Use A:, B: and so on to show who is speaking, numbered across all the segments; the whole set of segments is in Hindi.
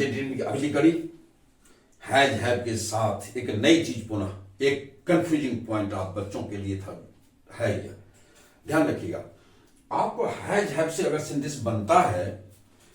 A: प्रेजेंट अगली कड़ी हैज हैव के साथ एक नई चीज, पुनः एक कंफ्यूजिंग पॉइंट आप बच्चों के लिए था है यह, ध्यान रखिएगा। आप हैज हैव से अगर सेंटेंस बनता है,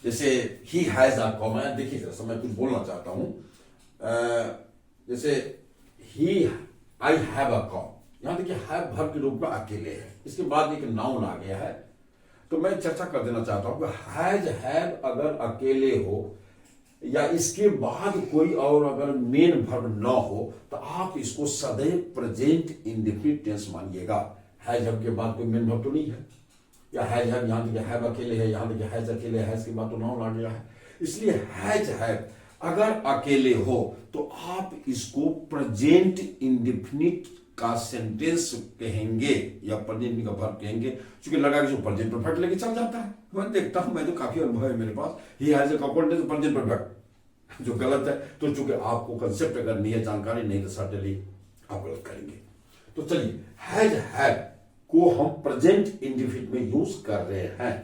A: जैसे ही हैज अ कॉ, मैं देखिए जरा मैं कुछ बोलना चाहता हूं, जैसे ही आई हैव अ कॉ, यहां देखिए हैव वर्ब के रूप में अकेले है, इसके बाद एक नाउन आ गया है। तो मैं चर्चा कर देना चाहता हूं कि हैज हैव अगर अकेले हो या इसके बाद कोई और अगर मेन वर्ब ना हो तो आप इसको सदैव प्रेजेंट इंडेफिनिट टेंस मानिएगा। हैज हैव के बाद कोई मेन वर्ब तो नहीं है, या हैज हैव यहां देखिए हैव अकेले है, यहां देखिए हैज अकेले है, इसके बाद तो नाउन आ गया है। इसलिए हैज हैव अगर अकेले हो तो आप इसको प्रेजेंट इंडेफिनिट का सेंटेंस कहेंगे या प्रेजेंट का वर्ब कहेंगे, क्योंकि लगा कि जो प्रेजेंट परफेक्ट लेके चल जाता है। मैं देखता हूं, मैं तो काफी अनुभव है मेरे पास, he has a component present perfect, जो गलत है। तो चूंकि आपको कंसेप्ट अगर नहीं है, जानकारी नहीं, तो सर्टेनली आप गलत करेंगे। तो चलिए हैज हैव को हम प्रेजेंट इंडेफिनिट में यूज कर रहे हैं,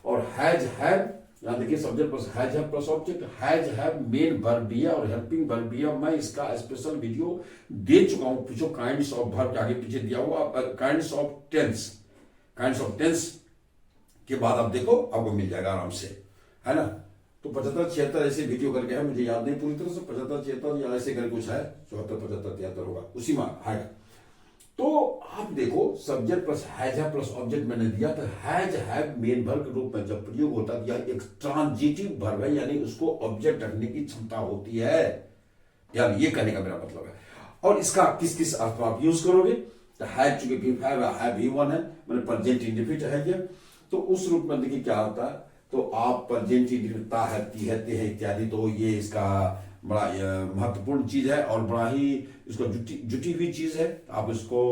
A: और हैज हैव यहां देखिए subject plus has have plus object, has have main verb भी है और हेल्पिंग वर्ब भी है। मैं इसका स्पेशल वीडियो दे चुका हूं, पूछो काइंड्स ऑफ वर्ब के आगे पीछे दिया हुआ, काइंड्स ऑफ टेंस के बाद आप देखो, आपको मिल जाएगा आराम से, है ना। तो 75-76 ऐसे वीडियो करके है, मुझे याद नहीं पूरी तरह से, 75-76 या ऐसे करके कुछ है, 74-75-73 होगा, उसी में आएगा। तो आप देखो subject plus has have plus object मैंने दिया था, हैज हैव मेन वर्ब के रूप में जब प्रयोग होता है, यह एक ट्रांजिटिव वर्ब है, यानी उसको ऑब्जेक्ट रखने की क्षमता होती है, यानी ये कहने का मेरा मतलब है। और इसका किस किस अर्थ में आप यूज करोगे, तो हैज चूंकि हैव ही वन है, मैंने प्रेजेंट इंडेफिनिट है ये, तो उस रूप में देखिए क्या होता है, तो आप प्रेजेंट इंडेफिनिट ता है, ती है, ते है इत्यादि, तो ये इसका बड़ा महत्वपूर्ण चीज है और बड़ा ही इसको जुटी हुई चीज है। आप इसको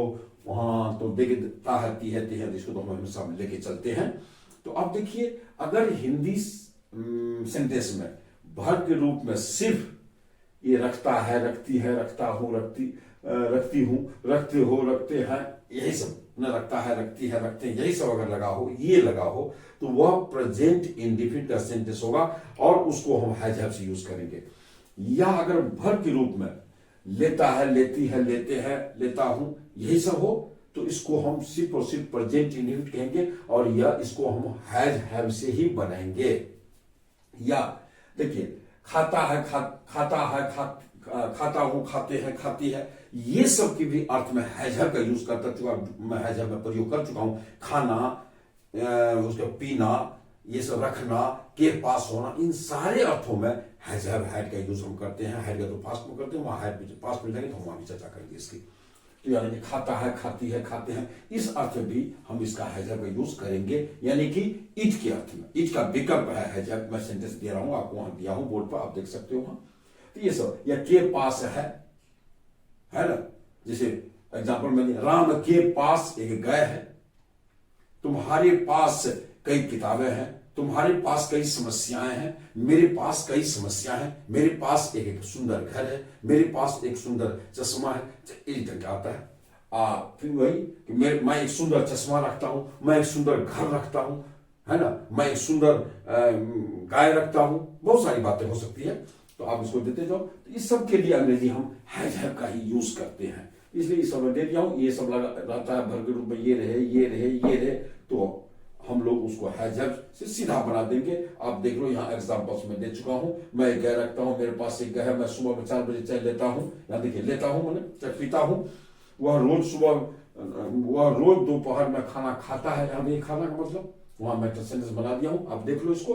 A: वहां तो देखता है, ती है, ते है, इसको तो हम हमेशा लेके चलते हैं। तो आप देखिए अगर हिंदी सेंटेंस में वर्ब के रूप में सिर्फ ये रखता है, रखती है, रखता हूं, रखती हूं, रखते हो, रखते हैं, यही सब न रखता है, रखती है, रखते हैं, यही सब अगर लगा हो, ये लगा हो, तो वह प्रेजेंट इंडेफिनिट का सेंटेंस होगा और उसको हम हैज हैव से यूज करेंगे। या अगर वर्ब के रूप में लेता है, लेती है, लेते हैं, लेता हूं, यही सब हो, तो इसको हम सिर्फ और सिर्फ प्रेजेंट इंडेफिनिट कहेंगे और या इसको हम हैज हैव से ही बनाएंगे। या देखिए खाता है, खाता है, खाता हूं, खाते हैं, खाती है, ये सब की भी अर्थ में हैज हैव का यूज करता चुका, मैं हैज हैव में प्रयोग कर चुका हूं। खाना, उसका पीना, ये सब रखना, के पास होना, इन सारे अर्थों में हैज हैव हैड का यूज हम करते हैं। हैड का तो पास्ट में करते हैं, वहां हैड पास्ट में जाएंगे तो हम वहां भी चर्चा करेंगे इसकी। तो यानी कि खाता है, खाती है, खाते हैं, इस अर्थ में भी हम इसका हैज हैव का यूज करेंगे, यानी कि इट के अर्थ में। इट का विकल्प है हैज हैव, मैं सेंटेंस दे रहा हूं आपको, वहां दिया हूं बोर्ड पर, आप देख सकते हो वहां। तो ये सब, या के पास है ना, जैसे एग्जाम्पल में राम के पास एक गाय है, तुम्हारे पास कई किताबें हैं, तुम्हारे पास कई समस्याएं हैं, मेरे पास कई समस्या है, मेरे पास एक सुंदर घर है, मेरे पास एक सुंदर चश्मा है, इस ढंग का आता है। फिर वही कि मैं एक सुंदर चश्मा रखता हूं, मैं एक सुंदर घर रखता हूं, है ना, मैं एक सुंदर गाय रखता हूं, बहुत सारी बातें हो सकती है, तो आप इसको देते जाओ। तो इस सब के लिए अंग्रेजी हम हैज हैव का ही यूज करते हैं, इसलिए इस सब दे दिया हूं। ये सब रहता है वर्ब के रूप में, ये रहे, ये रहे, ये रहे, तो हम लोग उसको हैज हैव से सीधा बना देंगे। आप देख लो यहाँ एग्जांपल्स में दे चुका हूं, मैं एक गाय रखता हूं, मेरे पास एक गाय है, मैं सुबह में 4 बजे चाय लेता हूं, यहाँ देखिए लेता हूं मैंने, चाय पीता हूं, वह रोज दोपहर में खाना खाता है, यहाँ ये खाना का मतलब वहां मैं सेंटेंस बना दिया हूं, आप देख लो इसको।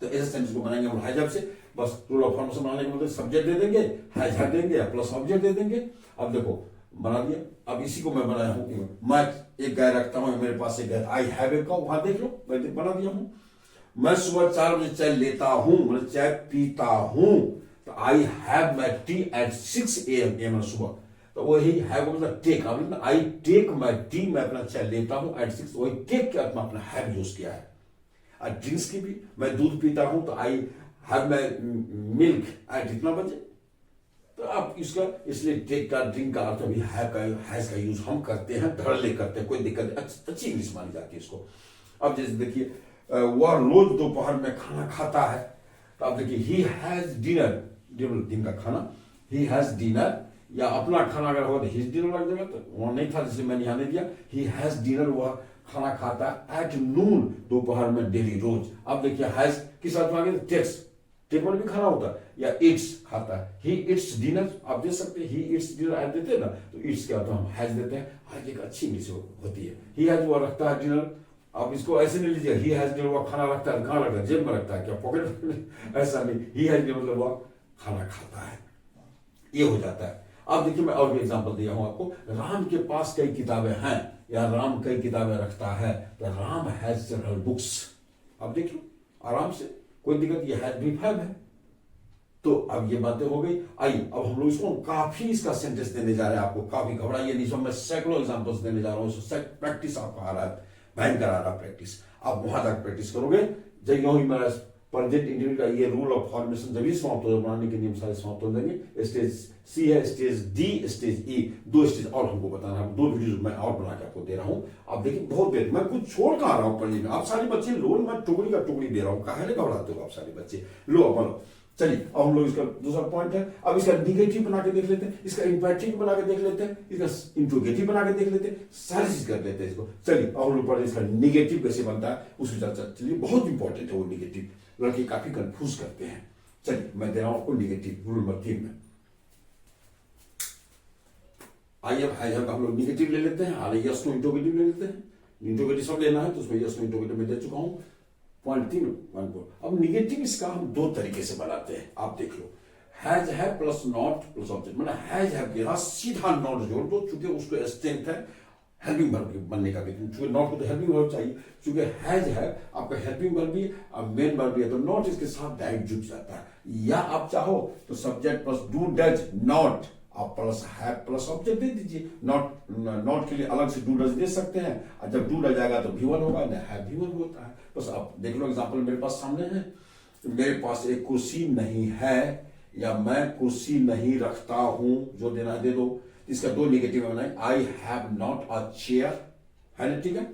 A: तो ऐसे सेंटेंस को बनाएंगे हम हैज हैव से, बस रूल ऑफ फॉर्म से बनाने के मतलब सब्जेक्ट दे देंगे, हैज हैव देंगे या प्लस ऑब्जेक्ट दे देंगे। अब देखो बना दिया, अब इसी को मैं बनाया हूं, मैं एक गाय रखता हूं, मेरे पास एक गाय, आई हैव ए काउ, वहां देख लो मैं बना दिया हूं। मैं सुबह 4 बजे चाय लेता हूं, मतलब चाय पीता हूं, तो I have my tea at 6 AM सुबह, तो वही हैव मतलब टेक, मतलब आई टेक माई टी, मैं अपना चाय लेता हूं एट 6, वही टेक के अर्थ में अपना हैव यूज किया है। और ड्रिंक्स की भी, मैं दूध पीता हूं, तो I have my milk eight इतना बजे, तो आप इसका इसलिए टेक का, ड्रिंक का अर्थ भी हैज का यूज हम करते हैं, धड़ल्ले करते हैं, कोई दिक्कत नहीं, अच्छी इंग्लिश मानी जाती है इसको। अब जैसे देखिए वह रोज दोपहर में खाना खाता है, तो आप देखिए ही हैज डिनर, दिन का खाना, ही हैज डिनर, या अपना खाना अगर होगा तो हिज डिनर लग जाएगा, तो वहां नहीं था जिससे मैंने यहाँ नहीं दिया। ही हैज डिनर, वह खाना खाता है एट नून, दोपहर में डेली रोज। अब देखिए हैज किस अर्थ में आ गया, टेक्स, टेबल भी खाना होता है, या इट्स खाता है, ही इट्स डिनर आप दे सकते हैं, ही इट्स डिनर आप देते हैं ना, तो इट्स क्या होता है, हम हैज देते हैं। आज एक अच्छी इंग्लिश होती है, ही हैज वो रखता है डिनर। आप इसको ऐसे नहीं लीजिए, ही हैज डिनर वो खाना रखता है, कहाँ रखता है, जेब में रखता है क्या, पॉकेट में, ऐसा नहीं, ही हैज डिनर मतलब वो खाना खाता है, ये हो जाता है। अब देखिए मैं और भी एग्जांपल दिया हूं आपको, राम के पास कई किताबें हैं, या राम कई किताबें रखता है, तो राम हैज सेवरल बुक्स। अब देखिए आराम से, कोई दिक्कत, ये हैज भी फैब है। तो अब ये बातें हो गई। आइए अब हम लोग इसको काफी इसका सेंटेंस देने जा रहे हैं आपको, काफी घबराइए नहीं, मैं सैकड़ों एग्जांपल्स देने जा रहा हूं, प्रैक्टिस आपको आ रहा है, भयंकर आ रहा प्रैक्टिस, आप वहां तक प्रैक्टिस करोगे जब यूं ही मेरा प्रेजेंट इंडिविजुअल का ये रूल ऑफ फॉर्मेशन जब समाप्त हो, बनाने के नियम सारे समाप्त हो जाएंगे। स्टेज सी है, स्टेज डी, स्टेज ई, दो स्टेज और हमको बताना है, दो वीडियो मैं और बना के आपको दे रहा हूं। आप देखिए बहुत देर मैं कुछ छोड़ कहा रहा हूं पढ़ने में, आप सारे बच्चे लो, मैं टुकड़ी का टुकड़ी दे रहा हूं, काहे घबराते हो आप सारे बच्चे, लो अब लो। चलिए अब हम लोग इसका दूसरा पॉइंट है, अब इसका निगेटिव बना के देख लेते हैं, इसका इंपेरेटिव बना के देख लेते हैं, इसका इंट्रोगेटिव बना के देख लेते हैं, सारी चीज कर लेते हैं इसको। चलिए अब हम लोग पढ़े इसका निगेटिव कैसे बनता है उसकी चर्चा। चलिए बहुत इंपॉर्टेंट है वो निगेटिव, लड़के काफी कंफ्यूज करते हैं। चलिए मैं दे रहा हूं आपको निगेटिव, रूल नंबर 3 में। आइए अब हैज का हम लोग निगेटिव ले लेते हैं, आइए यस नो इंट्रोगेटिव ले लेते हैं। इंट्रोगेटिव सब लेना है तो उसमें यस नो इंट्रोगेटिव में दे चुका हूं, पॉइंट 3 पॉइंट 4। अब निगेटिव इसका हम दो तरीके से बनाते हैं, आप देख लो, हैज है प्लस नॉट प्लस ऑब्जेक्ट, मतलब हैज है के साथ सीधा नॉट जोड़ दो, चूंकि उसको स्ट्रेंथ है हेल्पिंग वर्ब बनने का, चूंकि नॉट को तो हेल्पिंग वर्ब चाहिए, चूंकि हैज है आपका हेल्पिंग वर्ब भी अब मेन वर्ब भी है, तो नॉट इसके साथ डायरेक्ट जुड़ जाता है। या आप चाहो तो subject plus do does not, आप प्लस है प्लस ऑब्जेक्ट दे दीजिए, नॉट के लिए अलग से डू डज दे सकते हैं, और जब डू डज आएगा तो V1 होगा, ना है V1 होता है। बस आप देख लो एग्जांपल मेरे पास सामने है, मेरे पास एक कुर्सी नहीं है, या मैं कुर्सी नहीं रखता हूं, जो देना है दे दो। इसका दो निगेटिव बनाए, I have not a chair, है ना, ठीक है,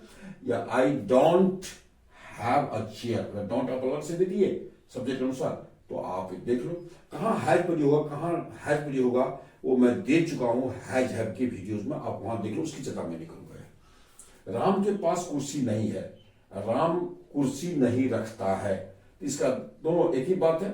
A: या I don't have a chair, don't आप अलग से दे दिए सब्जेक्ट अनुसार, तो आप देख लो कहां हैज पर होगा, कहां हैज पर होगा, वो मैं दे चुका हूं हैज हैव के वीडियोस में, आप वहां देख लो, उसकी जगह मैं नहीं करूंगा। राम के पास कुर्सी नहीं है, राम कुर्सी नहीं रखता है, इसका दोनों एक ही बात है,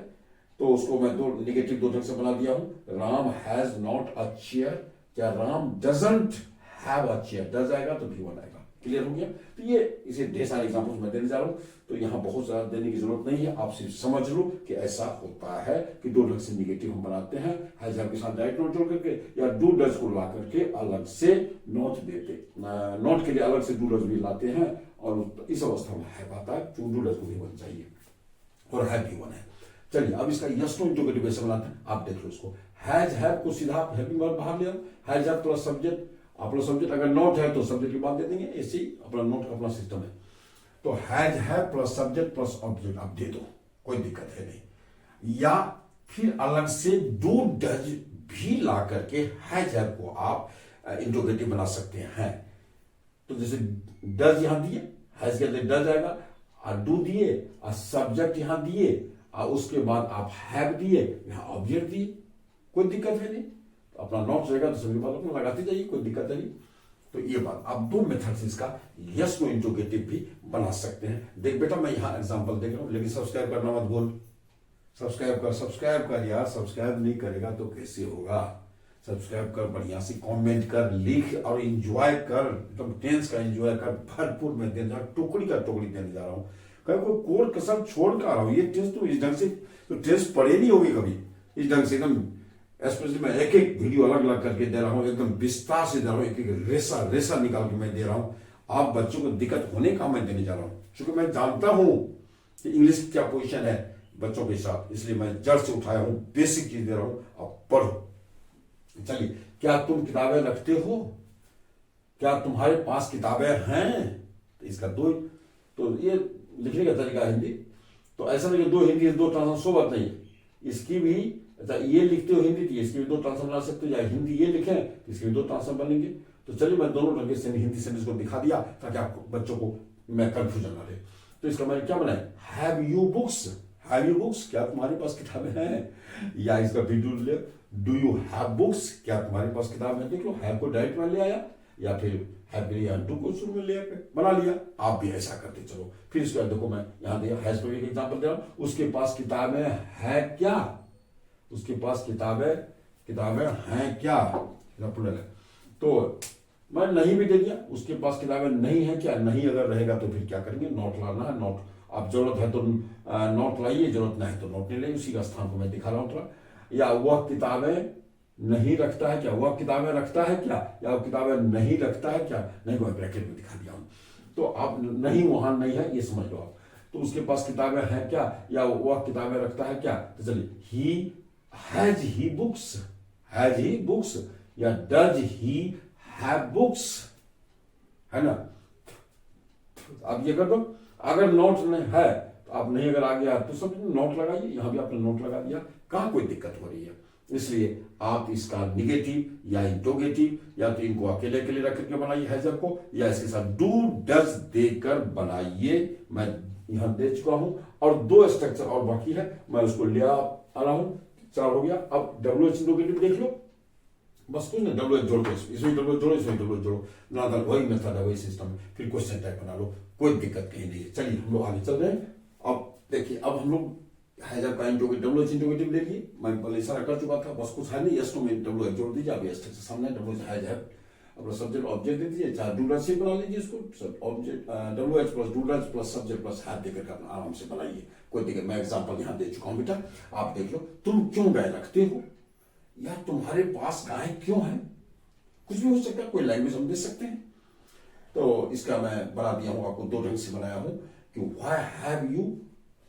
A: तो उसको मैं दो निगेटिव दो ढंग से बना दिया हूं। Ram has not a chair, क्या Ram doesn't have a chair, does आएगा तो V1 आएगा, क्लियर हो गया। तो ये इसे ढेर सारे एग्जांपल्स मैं देने जा रहा हूं, तो यहां बहुत ज्यादा देने की जरूरत नहीं है, आप सिर्फ समझ लो कि ऐसा होता है कि दो ढंग से निगेटिव हम बनाते हैं, हैज हैव के साथ डायरेक्ट नोट जोड़ करके, या डू डज को ला करके अलग से नोट देते, नोट के लिए अलग से डू डज भी लाते हैं, और इस अवस्था में हैव आता है, डू डज को V1 चाहिए और हैव V1 है। चलिए अब इसका यस नो इंट्रोगेटिव कैसे बनाते हैं, आप देख लो इसको, हैज हैव को सीधा हेल्पिंग वर्ब बाहर लिया, हैज हैव प्लस सब्जेक्ट, आप लोग सब्जेक्ट अगर नॉट है तो सब्जेक्ट की बात दे देंगे, ऐसे ही अपना नोट का अपना सिस्टम है। तो has have plus subject plus object आप दे दो, कोई दिक्कत है नहीं, या फिर अलग से डू डज भी ला करके हैज हैव को आप इंट्रोगेटिव बना सकते हैं। तो जैसे डज यहां दिए, हैज के अंदर डज आएगा, और डू दिए, और सब्जेक्ट यहां दिए, और उसके बाद आप हैव दिए, यहां ऑब्जेक्ट दिए, कोई दिक्कत है नहीं, तो अपना नोट रहेगा तो सभी बात अपना लगाते जाइए, कोई दिक्कत नहीं। तो ये बात आप दो मेथड से इसका यस नो इंट्रोगेटिव भी बना सकते हैं। देख बेटा मैं यहां एग्जांपल देख रहा हूं, लेकिन सब्सक्राइब करना मत भूल, सब्सक्राइब कर यार, सब्सक्राइब नहीं करेगा तो कैसे होगा, सब्सक्राइब कर, बढ़िया से कमेंट कर, लिख और एंजॉय कर, एकदम टेंस का एंजॉय कर, भरपूर में देने जा रहा हूं, टुकड़ी का टुकड़ी देने जा रहा हूं, कहीं कोई कोड कसर छोड़ कर आ रहा हूं, ये टेंस तो इस ढंग से तो टेंस पढ़े नहीं होगी कभी, इस ढंग से एकदम स्पेशली मैं एक एक वीडियो अलग अलग करके दे रहा हूं, एकदम विस्तार से दे रहा हूं, एक एक रेसा रेसा निकाल के मैं दे रहा हूं, आप बच्चों को दिक्कत होने का मैं देने जा रहा हूं, क्योंकि मैं जानता हूं कि इंग्लिश की क्या पोजीशन है बच्चों के साथ, इसलिए मैं जड़ से उठाया हूं, बेसिक चीज दे रहा हूं, आप पढ़ो। चलिए, क्या तुम किताबें रखते हो, क्या तुम्हारे पास किताबें हैं, तो इसका दो, तो ये लिखने का तरीका है हिंदी, तो ऐसा नहीं दो हिंदी दो ट्रांसलेशन, सो बात नहीं है, इसकी भी अच्छा ये लिखते हो हिंदी, इसकी भी दो ट्रांसलेशन बना सकते हो, या हिंदी ये लिखे तो इसके भी दो ट्रांसलेशन बनेंगे। तो चलिए मैं दोनों ढंग से हिंदी सेंटेंस को दिखा दिया ताकि आपको बच्चों को मैं कंफ्यूजन ना रहे। तो इसका मैंने क्या बनाया, have you books, have you books, क्या तुम्हारे पास किताबें हैं, या इसका वीडियो ले, डू यू हैव बुक्स, क्या तुम्हारे पास किताबें हैं। देख लो हैव को डायरेक्ट में ले आया, या फिर हैव या डू को शुरू में ले आके बना लिया। आप भी ऐसा करते चलो। फिर इसके बाद देखो मैं यहाँ दिया हैज पर एक एग्जाम्पल दे रहा हूँ, उसके पास किताबें है क्या, उसके पास किताबें हैं क्या, प्लूरल है। तो मैं नहीं भी दे दिया, उसके पास किताबें नहीं है क्या, नहीं अगर रहेगा तो फिर क्या करेंगे, नोट लाना है। नोट आप जरूरत है तो नोट लाइए, जरूरत नहीं है तो नोट नहीं लाइए, उसी का स्थान को मैं दिखा रहा हूँ थोड़ा। या वह किताबें नहीं रखता है क्या, वह किताबें रखता है क्या, या वह किताबें नहीं रखता है क्या, नहीं वह ब्रैकेट में दिखा दिया हूँ। तो आप नहीं वहां नहीं है ये समझ लो आप। तो उसके पास किताबें हैं क्या, या वह किताबें रखता है क्या। तो चलिए ही हैज ही बुक्स, या डज ही हैव बुक्स, है ना। अब ये कर दो, अगर नोट नहीं है तो आप नहीं अगर आ गया तो सब नोट लगाइए, यहां भी आपने नोट लगा दिया, कहां कोई दिक्कत हो रही है। इसलिए आप इसका निगेटिव या इंटरोगेटिव या तो इनको अकेले अकेले रख करके बनाइए हैजर को, या इसके साथ डू डज देकर बनाइए। मैं यहां दे चुका हूं और दो स्ट्रक्चर और बाकी है, मैं उसको ले आ रहा हूं। 4 हो गया। अब WH इंटरोगेटिव देख लो, बस कुछ नहीं, WH जोड़ दो, इसमें WH जोड़ो, इसमें WH जोड़ो, ना वही मेथड है, वही सिस्टम। फिर क्वेश्चन टाइप बना लो, कोई दिक्कत कहीं नहीं है। चलिए हम लोग आगे चल रहे हैं। अब देखिए, अब हम लोग हैजर का WH इंटरोगेटिव ले लिए, मैं पहले इशारा कर चुका था, बस कुछ है नहीं, यस टू में WH जोड़ दीजिए। अब यस से सामने WH हैजर अपना सब्जेक्ट ऑब्जेक्ट दे दीजिए, चाहे डू डज से बना लीजिए इसको, object WH plus do does plus subject plus have देकर अपना आराम से बनाइए, कोई दिक्कत। मैं एग्जांपल यहां दे चुका हूं बेटा, आप देख लो। तुम क्यों गाय रखते हो, या तुम्हारे पास गाय क्यों है, कुछ भी हो सकता है, कोई लैंग्वेज हम दे सकते हैं। तो इसका मैं बना दिया हूं, आपको 2 ढंग से बनाया हूं कि व्हाई हैव यू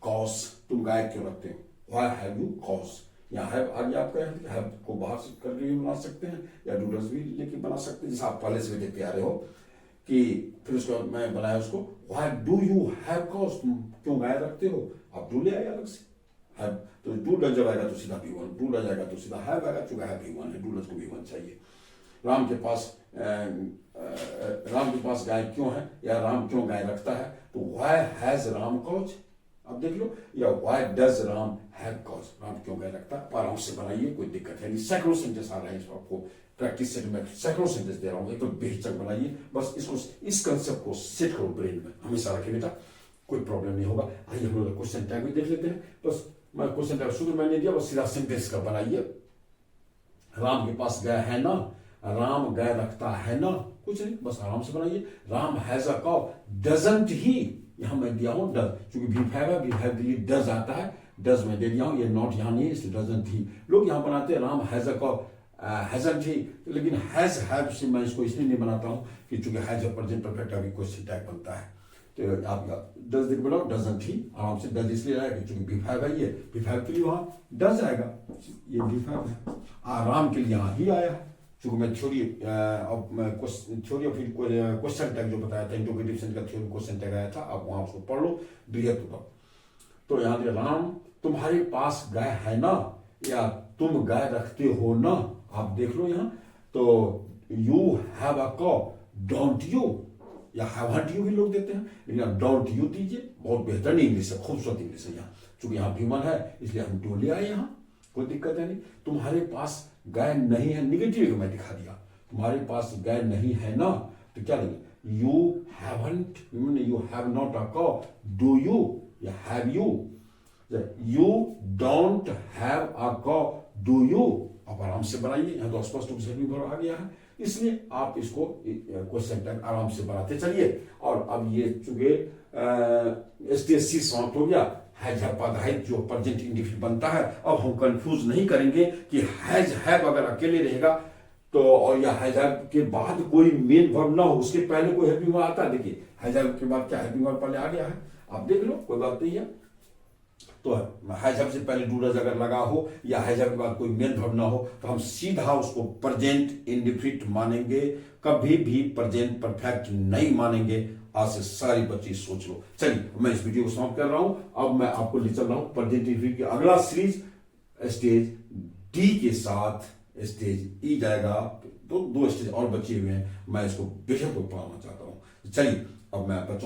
A: कॉज, तुम गाय क्यों रखते हो, व्हाई हैव यू कॉज। यहाँ हैव आगे आपका हैव को बाहर से करके भी बना सकते हैं, या डू डज भी लेके बना सकते हैं, जैसे आप पहले से भी देखते आ रहे हो। कि फिर उसको मैं बनाया उसको, why do you have cause, तुम क्यों गाय रखते हो, आप डू ले आए अलग से। हैव तो डू डज जब आएगा तो सीधा V1, डू डज आएगा तो सीधा हैव आएगा, चूंकि हैव V1 है, डू डज को V1 चाहिए। राम के पास गाय क्यों है, या राम क्यों गाय रखता है, तो व्हाई हैज राम कॉज, अब देख लो। या why does Ram have cause, Ram क्यों गाय रखता है, आराम से बनाइए, कोई दिक्कत है नहीं। सैकड़ों सेंटेंस आ रहे हैं इसको, आपको प्रैक्टिस सेट में सैकड़ों सेंटेंस दे रहा हूं, एकदम बेहिचक बनाइए। बस इसको, इस कंसेप्ट को सेट करो ब्रेन में, हमेशा रखे बेटा, कोई प्रॉब्लम नहीं होगा। आइए हम लोग क्वेश्चन टैग भी देख लेते हैं। बस मैं क्वेश्चन टैग शुरू मैंने दिया, बस सीधा सेंटेंस का बनाइए। राम के पास गाय है ना, राम गाय रखता है ना, कुछ नहीं, बस आराम से बनाइए। Ram has a cow, doesn't ही, यहां मैं दिया हूं डज, क्योंकि V5 है, V5 के लिए डज आता है, डज मैं दे दिया हूं, ये नॉट यहां नहीं है, इसलिए डजंट ही। लोग यहां बनाते हैं Ram has a cow, hasn't he, लेकिन हैज हैव से मैं इसको इसलिए नहीं बनाता हूं कि चूंकि हैज अ प्रेजेंट परफेक्ट अभी क्वेश्चन टैग बनता है। तो आप डज देख बनाओ, डजंट ही, आराम से डज इसलिए आएगा क्योंकि V5 है, ये V5 के लिए वहां डज आएगा, ये V5 है। राम के लिए यहां ही आया है, चूंकि मैं थ्योरी और फिर क्वेश्चन टैग जो बताया था, इंटरोगेटिव सेंस का थ्योरी क्वेश्चन टैग आया था, आप वहां उसको पढ़ लो, बृहत होगा। तो यहां पे राम तुम्हारे पास गाय है ना, या तुम गाय रखते हो ना, आप देख लो यहां। तो यू हैव अ कॉ, डोंट यू, या हैवंट यू भी लोग देते हैं, लेकिन डोंट यू दीजिए, बहुत बेहतरीन इंग्लिश है, खूबसूरत इंग्लिश है। यहाँ चूंकि यहाँ V1 है, इसलिए हम डू ले आए, यहाँ कोई दिक्कत है नहीं। तुम्हारे पास गाय नहीं है, निगेटिव मैं दिखा दिया, तुम्हारे पास गाय नहीं है ना, तो क्या लगे, you haven't, you have not a कॉ, डू यू या have you, you don't have a कॉ, डू यू। आप आराम से बनाइए, यहाँ तो स्पष्ट रूप से आ गया है, इसलिए आप इसको क्वेश्चन टैग आराम से बनाते चलिए। और अब ये चूंकि STSC समाप्त हो गया, हैज हैव पद है जो प्रेजेंट इंडिफिनिट बनता है। अब हम कंफ्यूज नहीं करेंगे कि हैज हैव अगर अकेले रहेगा तो, और या हैज हैव के बाद कोई मेन वर्ब ना हो, उसके पहले कोई हेल्पिंग वर्ब आता है। देखिए हैज हैव के बाद क्या हेल्पिंग वर्ब पहले आ गया है, आप देख लो, कोई बात नहीं है। तो हैज हैव से पहले डू डज अगर लगा हो, या हैज हैव के बाद कोई मेन वर्ब ना हो, तो हम सीधा उसको प्रेजेंट इंडिफिनिट मानेंगे, कभी भी प्रेजेंट परफेक्ट नहीं मानेंगे। आज से सारी बच्ची सोच लो। चलिए मैं इस वीडियो को समाप्त कर रहा हूं। अब मैं आपको ले चल रहा हूं प्रेजेंट इंडिफिनिट की अगला सीरीज, स्टेज D के साथ स्टेज E जाएगा। तो 2 स्टेज और बचे हुए हैं, मैं इसको बेहद पढ़ाना चाहता हूं। चलिए अब मैं बच्चों